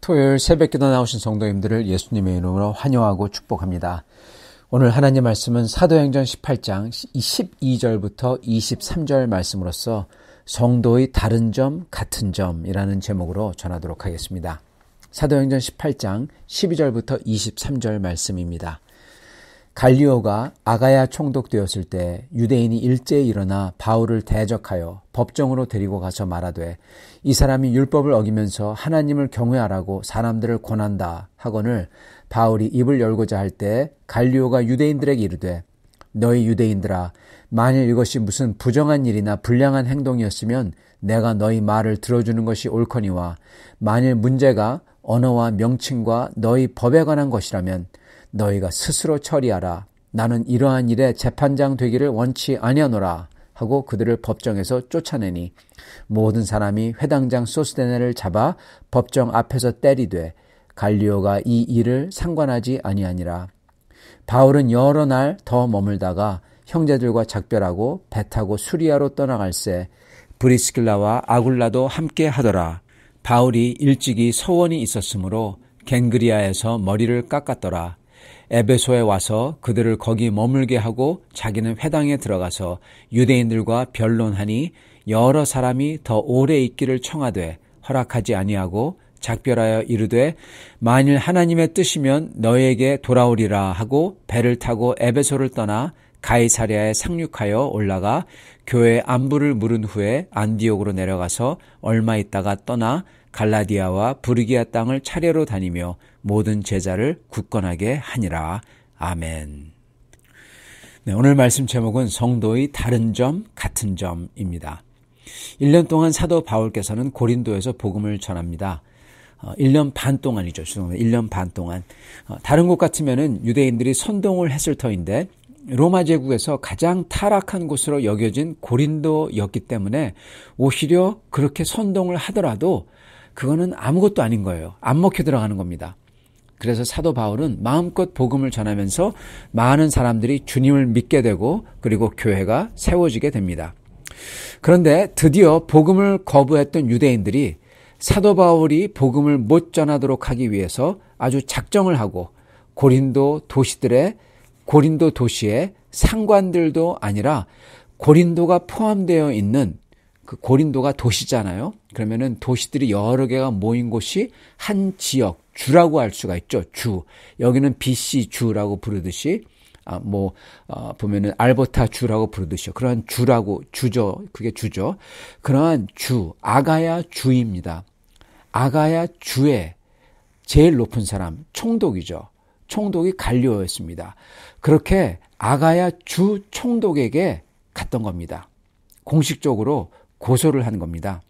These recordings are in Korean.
토요일 새벽기도 나오신 성도님들을 예수님의 이름으로 환영하고 축복합니다. 오늘 하나님 말씀은 사도행전 18장 12절부터 23절 말씀으로서 성도의 다른 점, 같은 점이라는 제목으로 전하도록 하겠습니다. 사도행전 18장 12절부터 23절 말씀입니다. 갈리오가 아가야 총독되었을 때 유대인이 일제히 일어나 바울을 대적하여 법정으로 데리고 가서 말하되 이 사람이 율법을 어기면서 하나님을 경외하라고 사람들을 권한다 하거늘 바울이 입을 열고자 할 때 갈리오가 유대인들에게 이르되 너희 유대인들아 만일 이것이 무슨 부정한 일이나 불량한 행동이었으면 내가 너희 말을 들어주는 것이 옳거니와 만일 문제가 언어와 명칭과 너희 법에 관한 것이라면 너희가 스스로 처리하라. 나는 이러한 일에 재판장 되기를 원치 아니하노라 하고 그들을 법정에서 쫓아내니 모든 사람이 회당장 소스데네를 잡아 법정 앞에서 때리되 갈리오가 이 일을 상관하지 아니하니라. 바울은 여러 날 더 머물다가 형제들과 작별하고 배 타고 수리아로 떠나갈새 브리스길라와 아굴라도 함께 하더라. 바울이 일찍이 서원이 있었으므로 겐그리아에서 머리를 깎았더라. 에베소에 와서 그들을 거기 머물게 하고 자기는 회당에 들어가서 유대인들과 변론하니 여러 사람이 더 오래 있기를 청하되 허락하지 아니하고 작별하여 이르되 만일 하나님의 뜻이면 너희에게 돌아오리라 하고 배를 타고 에베소를 떠나 가이사랴에 상륙하여 올라가 교회 안부를 물은 후에 안디옥으로 내려가서 얼마 있다가 떠나 갈라디아와 부르기아 땅을 차례로 다니며 모든 제자를 굳건하게 하니라. 아멘. 네, 오늘 말씀 제목은 성도의 다른 점, 같은 점입니다. 1년 동안 사도 바울께서는 고린도에서 복음을 전합니다. 1년 반 동안이죠. 죄송합니다. 1년 반 동안. 다른 곳 같으면은 유대인들이 선동을 했을 터인데 로마 제국에서 가장 타락한 곳으로 여겨진 고린도였기 때문에 오히려 그렇게 선동을 하더라도 그거는 아무것도 아닌 거예요. 안 먹혀 들어가는 겁니다. 그래서 사도 바울은 마음껏 복음을 전하면서 많은 사람들이 주님을 믿게 되고 그리고 교회가 세워지게 됩니다. 그런데 드디어 복음을 거부했던 유대인들이 사도 바울이 복음을 못 전하도록 하기 위해서 아주 작정을 하고 고린도 도시의 상관들도 아니라 고린도가 포함되어 있는 그 고린도가 도시잖아요. 그러면은 도시들이 여러 개가 모인 곳이 한 지역, 주라고 할 수가 있죠. 주. 여기는 BC 주라고 부르듯이, 보면은 알버타 주라고 부르듯이요. 그러한 주죠. 그게 주죠. 그러한 주, 아가야 주입니다. 아가야 주의 제일 높은 사람, 총독이죠. 총독이 갈리오였습니다. 그렇게 아가야 주 총독에게 갔던 겁니다. 공식적으로 고소를 한 겁니다.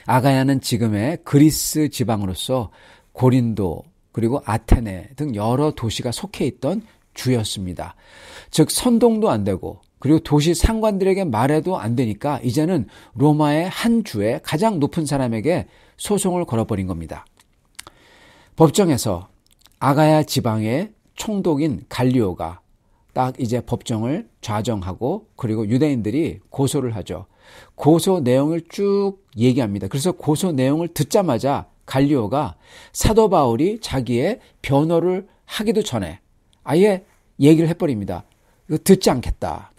아가야는 지금의 그리스 지방으로서 고린도 그리고 아테네 등 여러 도시가 속해 있던 주였습니다. 즉 선동도 안 되고 그리고 도시 상관들에게 말해도 안 되니까 이제는 로마의 한 주의 가장 높은 사람에게 소송을 걸어버린 겁니다. 법정에서 아가야 지방의 총독인 갈리오가 딱 이제 법정을 좌정하고 그리고 유대인들이 고소를 하죠. 고소 내용을 쭉 얘기합니다. 그래서 고소 내용을 듣자마자 갈리오가 사도 바울이 자기의 변호를 하기도 전에 아예 얘기를 해버립니다. 이거 듣지 않겠다.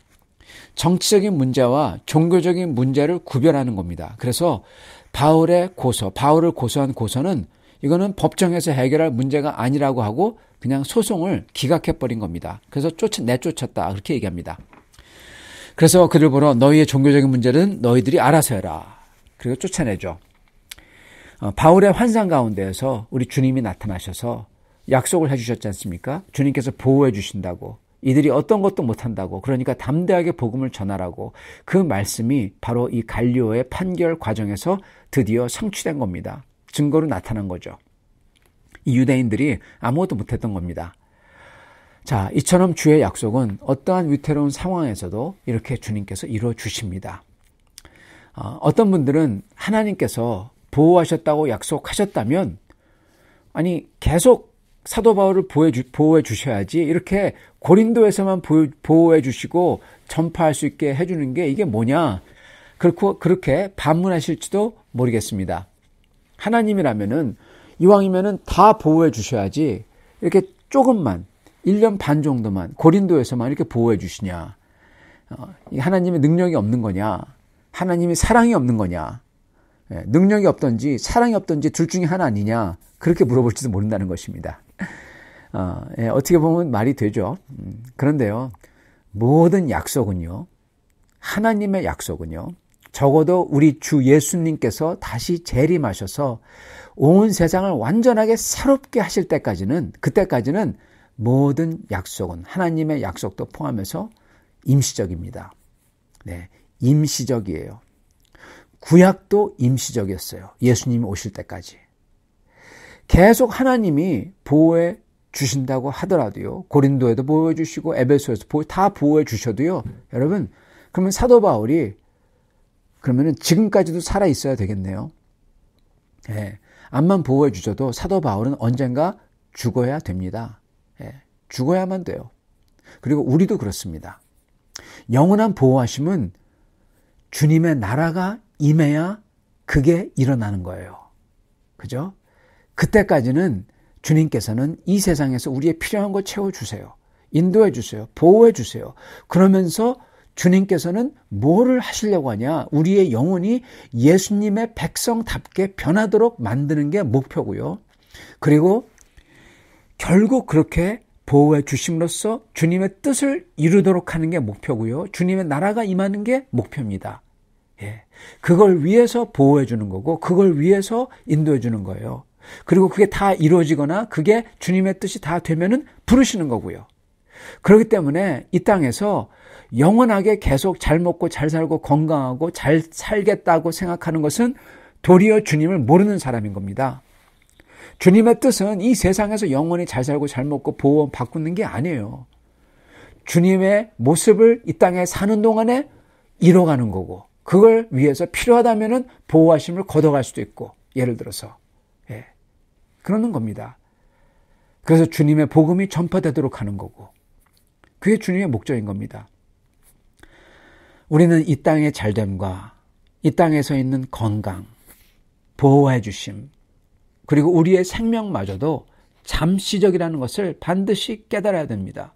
정치적인 문제와 종교적인 문제를 구별하는 겁니다. 그래서 바울을 고소한 고소는 이거는 법정에서 해결할 문제가 아니라고 하고 그냥 소송을 기각해버린 겁니다. 그래서 내쫓았다. 그렇게 얘기합니다. 그래서 그들 보러 너희의 종교적인 문제는 너희들이 알아서 해라. 그리고 쫓아내죠. 바울의 환상 가운데에서 우리 주님이 나타나셔서 약속을 해주셨지 않습니까? 주님께서 보호해 주신다고. 이들이 어떤 것도 못한다고. 그러니까 담대하게 복음을 전하라고. 그 말씀이 바로 이 갈리오의 판결 과정에서 드디어 성취된 겁니다. 증거로 나타난 거죠. 이 유대인들이 아무것도 못했던 겁니다. 자, 이처럼 주의 약속은 어떠한 위태로운 상황에서도 이렇게 주님께서 이루어 주십니다. 어떤 분들은 하나님께서 보호하셨다고 약속하셨다면 아니 계속 사도 바울을 보호해 주셔야지 이렇게 고린도에서만 보호해 주시고 전파할 수 있게 해주는 게 이게 뭐냐 그렇게 반문하실지도 모르겠습니다. 하나님이라면은 이왕이면은 다 보호해 주셔야지 이렇게 조금만 1년 반 정도만 고린도에서만 이렇게 보호해 주시냐. 하나님의 능력이 없는 거냐. 하나님의 사랑이 없는 거냐. 능력이 없던지 사랑이 없던지 둘 중에 하나 아니냐. 그렇게 물어볼지도 모른다는 것입니다. 어떻게 보면 말이 되죠. 그런데요. 모든 약속은요. 하나님의 약속은요. 적어도 우리 주 예수님께서 다시 재림하셔서 온 세상을 완전하게 새롭게 하실 때까지는, 그때까지는 모든 약속은 하나님의 약속도 포함해서 임시적입니다. 네, 임시적이에요. 구약도 임시적이었어요. 예수님이 오실 때까지. 계속 하나님이 보호해 주신다고 하더라도요. 고린도에도 보호해 주시고 에베소에서 다 보호해 주셔도요. 여러분, 그러면 사도 바울이 그러면은 지금까지도 살아 있어야 되겠네요. 예, 암만 보호해 주셔도 사도 바울은 언젠가 죽어야 됩니다. 예, 죽어야만 돼요. 그리고 우리도 그렇습니다. 영원한 보호하심은 주님의 나라가 임해야 그게 일어나는 거예요. 그죠? 그때까지는 주님께서는 이 세상에서 우리의 필요한 거 채워주세요. 인도해 주세요. 보호해 주세요. 그러면서 주님께서는 뭐를 하시려고 하냐? 우리의 영혼이 예수님의 백성답게 변하도록 만드는 게 목표고요. 그리고 결국 그렇게 보호해 주심으로써 주님의 뜻을 이루도록 하는 게 목표고요. 주님의 나라가 임하는 게 목표입니다. 예. 그걸 위해서 보호해 주는 거고 그걸 위해서 인도해 주는 거예요. 그리고 그게 다 이루어지거나 그게 주님의 뜻이 다 되면은 부르시는 거고요. 그렇기 때문에 이 땅에서 영원하게 계속 잘 먹고 잘 살고 건강하고 잘 살겠다고 생각하는 것은 도리어 주님을 모르는 사람인 겁니다. 주님의 뜻은 이 세상에서 영원히 잘 살고 잘 먹고 보호 바꾸는 게 아니에요. 주님의 모습을 이 땅에 사는 동안에 이뤄가는 거고 그걸 위해서 필요하다면은 보호하심을 걷어갈 수도 있고 예를 들어서 그러는 겁니다. 그래서 주님의 복음이 전파되도록 하는 거고 그게 주님의 목적인 겁니다. 우리는 이 땅의 잘됨과 이 땅에서 있는 건강, 보호해 주심, 그리고 우리의 생명마저도 잠시적이라는 것을 반드시 깨달아야 됩니다.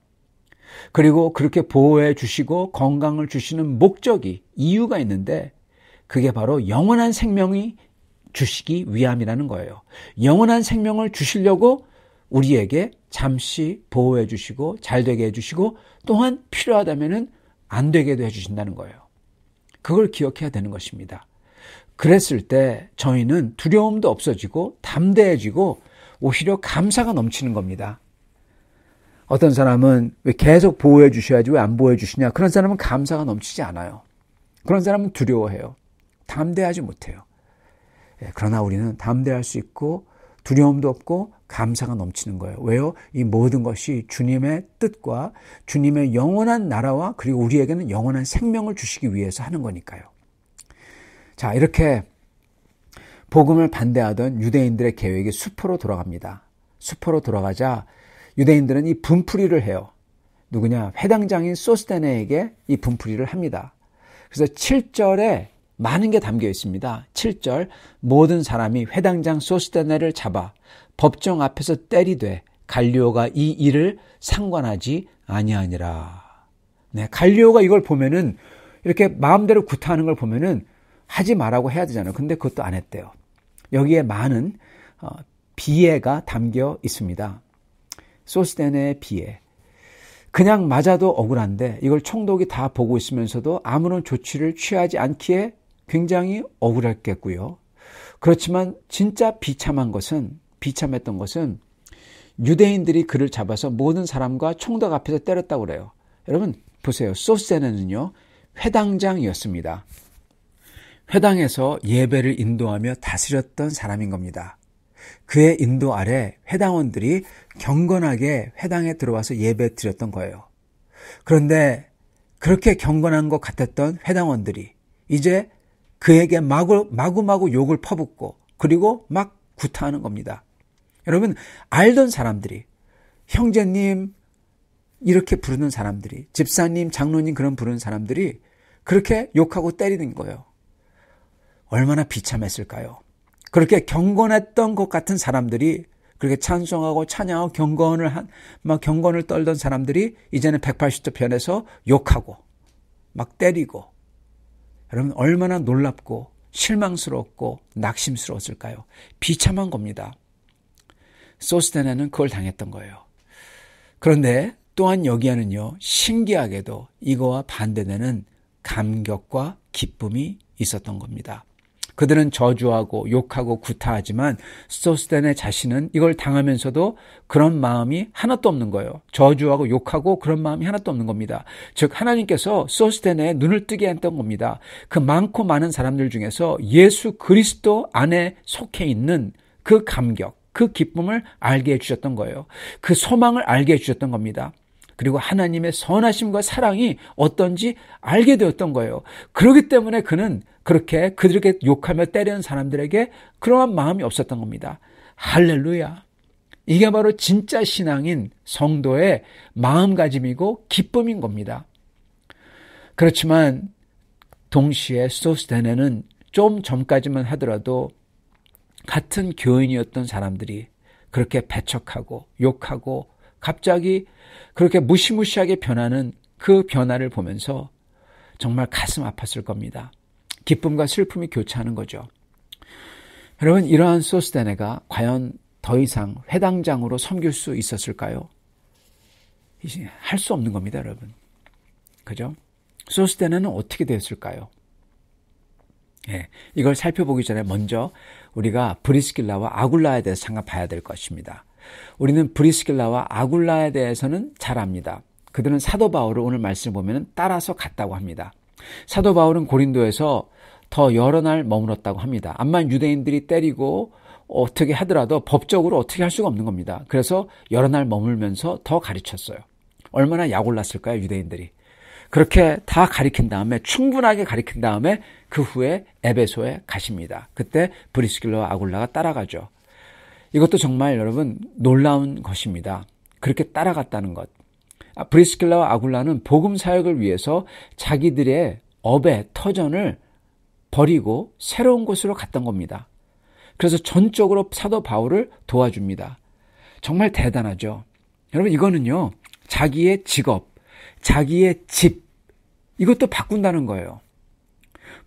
그리고 그렇게 보호해 주시고 건강을 주시는 목적이, 이유가 있는데 그게 바로 영원한 생명이 주시기 위함이라는 거예요. 영원한 생명을 주시려고 우리에게 잠시 보호해 주시고 잘 되게 해주시고 또한 필요하다면 안 되게도 해주신다는 거예요. 그걸 기억해야 되는 것입니다. 그랬을 때 저희는 두려움도 없어지고 담대해지고 오히려 감사가 넘치는 겁니다. 어떤 사람은 왜 계속 보호해 주셔야지 왜 안 보호해 주시냐? 그런 사람은 감사가 넘치지 않아요. 그런 사람은 두려워해요. 담대하지 못해요. 그러나 우리는 담대할 수 있고 두려움도 없고 감사가 넘치는 거예요. 왜요? 이 모든 것이 주님의 뜻과 주님의 영원한 나라와 그리고 우리에게는 영원한 생명을 주시기 위해서 하는 거니까요. 자, 이렇게 복음을 반대하던 유대인들의 계획이 수포로 돌아갑니다. 수포로 돌아가자 유대인들은 이 분풀이를 해요. 누구냐? 회당장인 소스데네에게 이 분풀이를 합니다. 그래서 7절에 많은 게 담겨 있습니다. 7절 모든 사람이 회당장 소스데네를 잡아 법정 앞에서 때리되 갈리오가 이 일을 상관하지 아니하니라. 네, 갈리오가 이걸 보면은 이렇게 마음대로 구타하는 걸 보면은 하지 말라고 해야 되잖아요. 근데 그것도 안 했대요. 여기에 많은 비애가 담겨 있습니다. 소스데네의 비애. 그냥 맞아도 억울한데 이걸 총독이 다 보고 있으면서도 아무런 조치를 취하지 않기에 굉장히 억울했겠고요. 그렇지만 진짜 비참했던 것은 유대인들이 그를 잡아서 모든 사람과 총독 앞에서 때렸다고 그래요. 여러분 보세요. 소스데네는요. 회당장이었습니다. 회당에서 예배를 인도하며 다스렸던 사람인 겁니다. 그의 인도 아래 회당원들이 경건하게 회당에 들어와서 예배 드렸던 거예요. 그런데 그렇게 경건한 것 같았던 회당원들이 이제 그에게 마구마구 욕을 퍼붓고 그리고 막 구타하는 겁니다. 여러분 알던 사람들이 형제님 이렇게 부르는 사람들이 집사님 장로님 그런 부르는 사람들이 그렇게 욕하고 때리는 거예요. 얼마나 비참했을까요? 그렇게 경건했던 것 같은 사람들이, 그렇게 찬송하고 찬양하고 막 경건을 떨던 사람들이 이제는 180도 변해서 욕하고 막 때리고, 여러분 얼마나 놀랍고 실망스럽고 낙심스러웠을까요? 비참한 겁니다. 소스테네는 그걸 당했던 거예요. 그런데 또한 여기에는요, 신기하게도 이거와 반대되는 감격과 기쁨이 있었던 겁니다. 그들은 저주하고 욕하고 구타하지만 소스테네 자신은 이걸 당하면서도 그런 마음이 하나도 없는 거예요. 저주하고 욕하고 그런 마음이 하나도 없는 겁니다. 즉 하나님께서 소스테네의 눈을 뜨게 했던 겁니다. 그 많고 많은 사람들 중에서 예수 그리스도 안에 속해 있는 그 감격, 그 기쁨을 알게 해주셨던 거예요. 그 소망을 알게 해주셨던 겁니다. 그리고 하나님의 선하심과 사랑이 어떤지 알게 되었던 거예요. 그렇기 때문에 그는 그렇게 그들에게 욕하며 때리는 사람들에게 그러한 마음이 없었던 겁니다. 할렐루야. 이게 바로 진짜 신앙인 성도의 마음가짐이고 기쁨인 겁니다. 그렇지만 동시에 소스테네는 좀 전까지만 하더라도 같은 교인이었던 사람들이 그렇게 배척하고 욕하고 갑자기 그렇게 무시무시하게 변하는 그 변화를 보면서 정말 가슴 아팠을 겁니다. 기쁨과 슬픔이 교차하는 거죠. 여러분, 이러한 소스테네가 과연 더 이상 회당장으로 섬길 수 있었을까요? 할 수 없는 겁니다, 여러분. 그죠? 소스테네는 어떻게 되었을까요? 예, 이걸 살펴보기 전에 먼저 우리가 브리스길라와 아굴라에 대해서 잠깐 봐야 될 것입니다. 우리는 브리스길라와 아굴라에 대해서는 잘 압니다. 그들은 사도 바울을 오늘 말씀을 보면 따라서 갔다고 합니다. 사도 바울은 고린도에서 더 여러 날 머물렀다고 합니다. 암만 유대인들이 때리고 어떻게 하더라도 법적으로 어떻게 할 수가 없는 겁니다. 그래서 여러 날 머물면서 더 가르쳤어요. 얼마나 약올랐을까요, 유대인들이. 그렇게 다 가르친 다음에, 충분하게 가르친 다음에 그 후에 에베소에 가십니다. 그때 브리스길라와 아굴라가 따라가죠. 이것도 정말 여러분 놀라운 것입니다. 그렇게 따라갔다는 것. 브리스길라와 아굴라는 복음 사역을 위해서 자기들의 업의 터전을 버리고 새로운 곳으로 갔던 겁니다. 그래서 전적으로 사도 바울을 도와줍니다. 정말 대단하죠. 여러분, 이거는요, 자기의 직업, 자기의 집, 이것도 바꾼다는 거예요.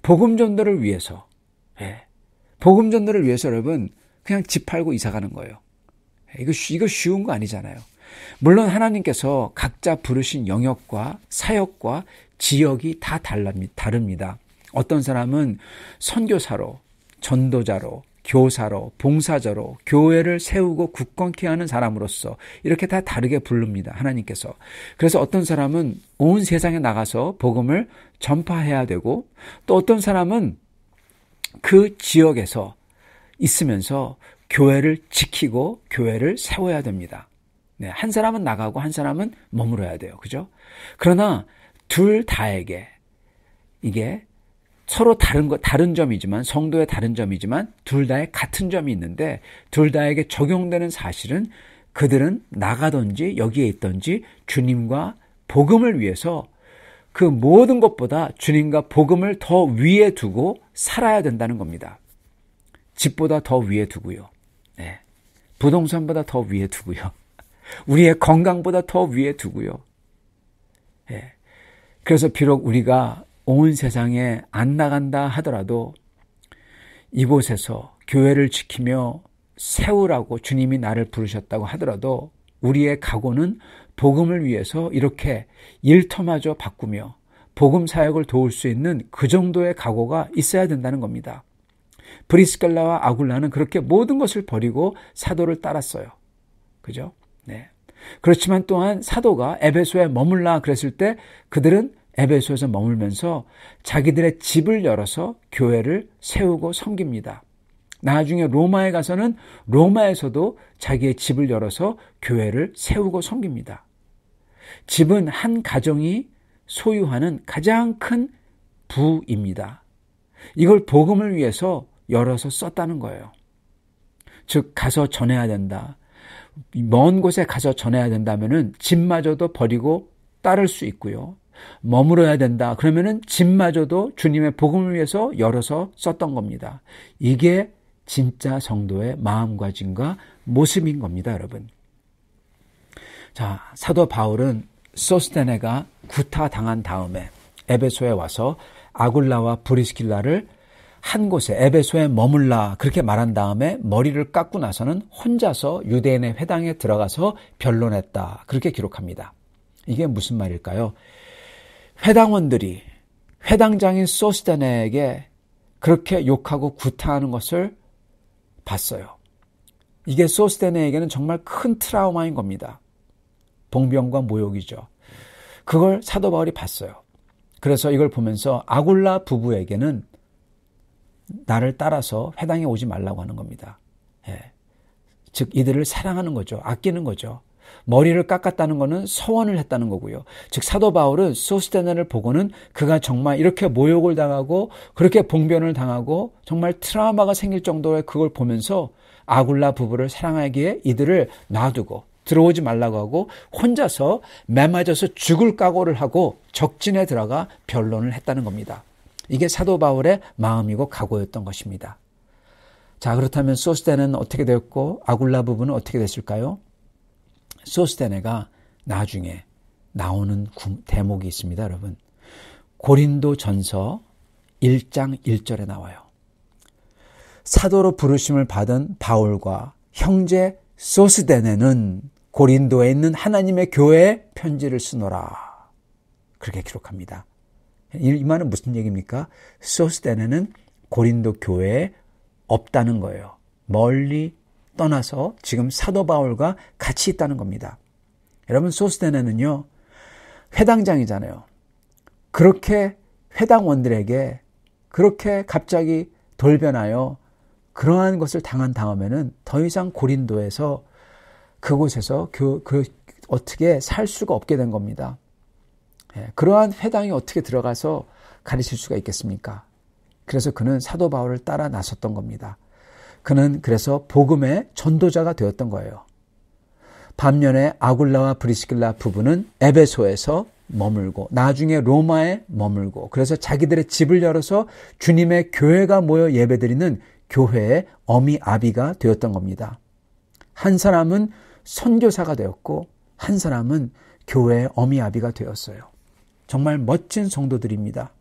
복음 전도를 위해서, 복음 전도를 위해서 여러분 그냥 집 팔고 이사 가는 거예요. 이거 쉬운 거 아니잖아요. 물론 하나님께서 각자 부르신 영역과 사역과 지역이 다 다릅니다. 어떤 사람은 선교사로, 전도자로, 교사로, 봉사자로 교회를 세우고 굳건케 하는 사람으로서 이렇게 다 다르게 부릅니다, 하나님께서. 그래서 어떤 사람은 온 세상에 나가서 복음을 전파해야 되고, 또 어떤 사람은 그 지역에서 있으면서 교회를 지키고 교회를 세워야 됩니다. 네, 한 사람은 나가고 한 사람은 머물러야 돼요. 그죠? 그러나 둘 다에게 이게 서로 다른 점이지만, 성도의 다른 점이지만 둘 다의 같은 점이 있는데, 둘 다에게 적용되는 사실은 그들은 나가든지 여기에 있든지 주님과 복음을 위해서 그 모든 것보다 주님과 복음을 더 위에 두고 살아야 된다는 겁니다. 집보다 더 위에 두고요. 네. 부동산보다 더 위에 두고요. 우리의 건강보다 더 위에 두고요. 네. 그래서 비록 우리가 온 세상에 안 나간다 하더라도 이곳에서 교회를 지키며 세우라고 주님이 나를 부르셨다고 하더라도 우리의 각오는 복음을 위해서 이렇게 일터마저 바꾸며 복음 사역을 도울 수 있는 그 정도의 각오가 있어야 된다는 겁니다. 브리스길라와 아굴라는 그렇게 모든 것을 버리고 사도를 따랐어요. 그죠? 네. 그렇지만 또한 사도가 에베소에 머물라 그랬을 때 그들은 에베소에서 머물면서 자기들의 집을 열어서 교회를 세우고 섬깁니다. 나중에 로마에 가서는 로마에서도 자기의 집을 열어서 교회를 세우고 섬깁니다. 집은 한 가정이 소유하는 가장 큰 부입니다. 이걸 복음을 위해서 열어서 썼다는 거예요. 즉 가서 전해야 된다. 먼 곳에 가서 전해야 된다면은 집마저도 버리고 따를 수 있고요. 머물어야 된다. 그러면은 집마저도 주님의 복음을 위해서 열어서 썼던 겁니다. 이게 진짜 성도의 마음가짐과 모습인 겁니다, 여러분. 자, 사도 바울은 소스테네가 구타당한 다음에 에베소에 와서 아굴라와 브리스길라를 한 곳에 에베소에 머물라 그렇게 말한 다음에 머리를 깎고 나서는 혼자서 유대인의 회당에 들어가서 변론했다. 그렇게 기록합니다. 이게 무슨 말일까요? 회당원들이 회당장인 소스테네에게 그렇게 욕하고 구타하는 것을 봤어요. 이게 소스테네에게는 정말 큰 트라우마인 겁니다. 봉변과 모욕이죠. 그걸 사도 바울이 봤어요. 그래서 이걸 보면서 아굴라 부부에게는 나를 따라서 회당에 오지 말라고 하는 겁니다. 예. 즉 이들을 사랑하는 거죠. 아끼는 거죠. 머리를 깎았다는 것은 서원을 했다는 거고요. 즉 사도 바울은 소스테네를 보고는 그가 정말 이렇게 모욕을 당하고 그렇게 봉변을 당하고 정말 트라우마가 생길 정도의 그걸 보면서 아굴라 부부를 사랑하기에 이들을 놔두고 들어오지 말라고 하고 혼자서 매맞아서 죽을 각오를 하고 적진에 들어가 변론을 했다는 겁니다. 이게 사도 바울의 마음이고 각오였던 것입니다. 자, 그렇다면 소스테네는 어떻게 되었고 아굴라 부부는 어떻게 됐을까요? 소스테네가 나중에 나오는 대목이 있습니다, 여러분. 고린도 전서 1장 1절에 나와요. 사도로 부르심을 받은 바울과 형제 소스테네는 고린도에 있는 하나님의 교회에 편지를 쓰노라. 그렇게 기록합니다. 이 말은 무슨 얘기입니까? 소스테네는 고린도 교회에 없다는 거예요. 멀리 떠나서 지금 사도 바울과 같이 있다는 겁니다. 여러분, 소스테네는요, 회당장이잖아요. 그렇게 회당원들에게 그렇게 갑자기 돌변하여 그러한 것을 당한 다음에는 더 이상 고린도에서 그곳에서 어떻게 살 수가 없게 된 겁니다. 그러한 회당이 어떻게 들어가서 가르칠 수가 있겠습니까? 그래서 그는 사도 바울을 따라 나섰던 겁니다. 그는 그래서 복음의 전도자가 되었던 거예요. 반면에 아굴라와 브리스길라 부부는 에베소에서 머물고 나중에 로마에 머물고 그래서 자기들의 집을 열어서 주님의 교회가 모여 예배드리는 교회의 어미아비가 되었던 겁니다. 한 사람은 선교사가 되었고 한 사람은 교회의 어미아비가 되었어요. 정말 멋진 성도들입니다.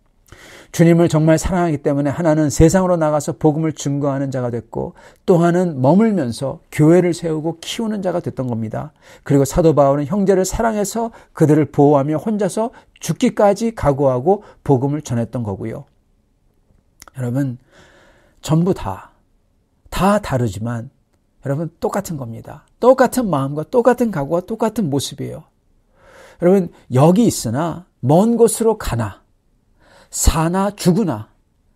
주님을 정말 사랑하기 때문에 하나는 세상으로 나가서 복음을 증거하는 자가 됐고 또 하나는 머물면서 교회를 세우고 키우는 자가 됐던 겁니다. 그리고 사도 바울은 형제를 사랑해서 그들을 보호하며 혼자서 죽기까지 각오하고 복음을 전했던 거고요. 여러분, 전부 다 다르지만 여러분 똑같은 겁니다. 똑같은 마음과 똑같은 각오와 똑같은 모습이에요. 여러분, 여기 있으나 먼 곳으로 가나 사나 죽으나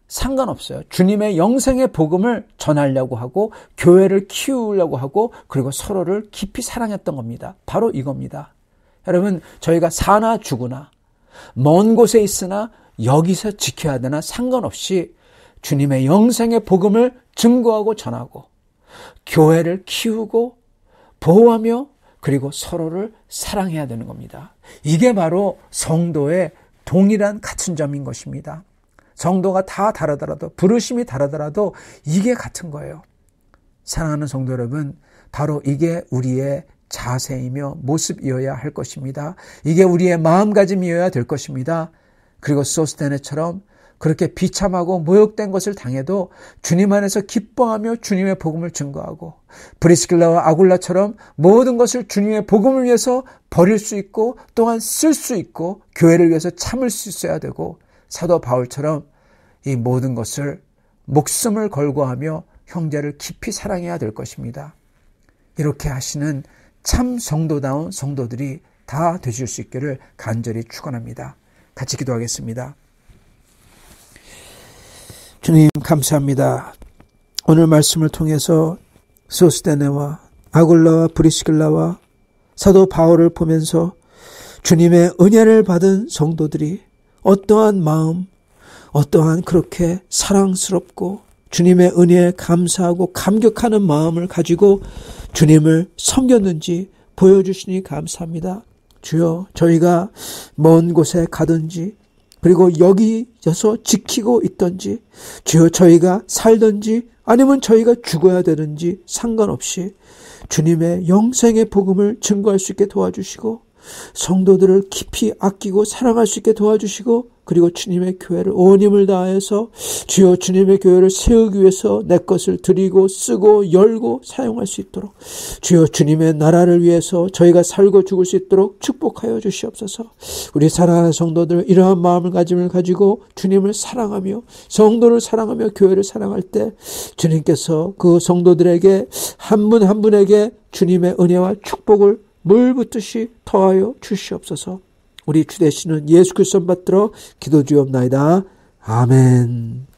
상관없어요. 주님의 영생의 복음을 전하려고 하고 교회를 키우려고 하고 그리고 서로를 깊이 사랑했던 겁니다. 바로 이겁니다. 여러분, 저희가 사나 죽으나 먼 곳에 있으나 여기서 지켜야 되나 상관없이 주님의 영생의 복음을 증거하고 전하고 교회를 키우고 보호하며 그리고 서로를 사랑해야 되는 겁니다. 이게 바로 성도의 동일한 같은 점인 것입니다. 성도가 다 다르더라도 부르심이 다르더라도 이게 같은 거예요. 사랑하는 성도 여러분, 바로 이게 우리의 자세이며 모습이어야 할 것입니다. 이게 우리의 마음가짐이어야 될 것입니다. 그리고 소스테네처럼 그렇게 비참하고 모욕된 것을 당해도 주님 안에서 기뻐하며 주님의 복음을 증거하고 브리스길라와 아굴라처럼 모든 것을 주님의 복음을 위해서 버릴 수 있고 또한 쓸 수 있고 교회를 위해서 참을 수 있어야 되고 사도 바울처럼 이 모든 것을 목숨을 걸고 하며 형제를 깊이 사랑해야 될 것입니다. 이렇게 하시는 참 성도다운 성도들이 다 되실 수 있기를 간절히 축원합니다. 같이 기도하겠습니다. 주님 감사합니다. 오늘 말씀을 통해서 소스테네와 아굴라와 브리스길라와 사도 바울을 보면서 주님의 은혜를 받은 성도들이 어떠한 마음, 어떠한 그렇게 사랑스럽고 주님의 은혜에 감사하고 감격하는 마음을 가지고 주님을 섬겼는지 보여주시니 감사합니다. 주여, 저희가 먼 곳에 가든지 그리고 여기서 지키고 있던지 주여 저희가 살든지 아니면 저희가 죽어야 되는지 상관없이 주님의 영생의 복음을 증거할 수 있게 도와주시고 성도들을 깊이 아끼고 사랑할 수 있게 도와주시고 그리고 주님의 교회를 온 힘을 다해서 주여 주님의 교회를 세우기 위해서 내 것을 드리고 쓰고 열고 사용할 수 있도록 주여 주님의 나라를 위해서 저희가 살고 죽을 수 있도록 축복하여 주시옵소서. 우리 사랑하는 성도들 이러한 마음을 가지고 주님을 사랑하며 성도를 사랑하며 교회를 사랑할 때 주님께서 그 성도들에게 한 분 한 분에게 주님의 은혜와 축복을 물 붓듯이 더하여 주시옵소서. 우리 주 되시는 예수 그리스도 받들어 기도드리옵나이다. 아멘.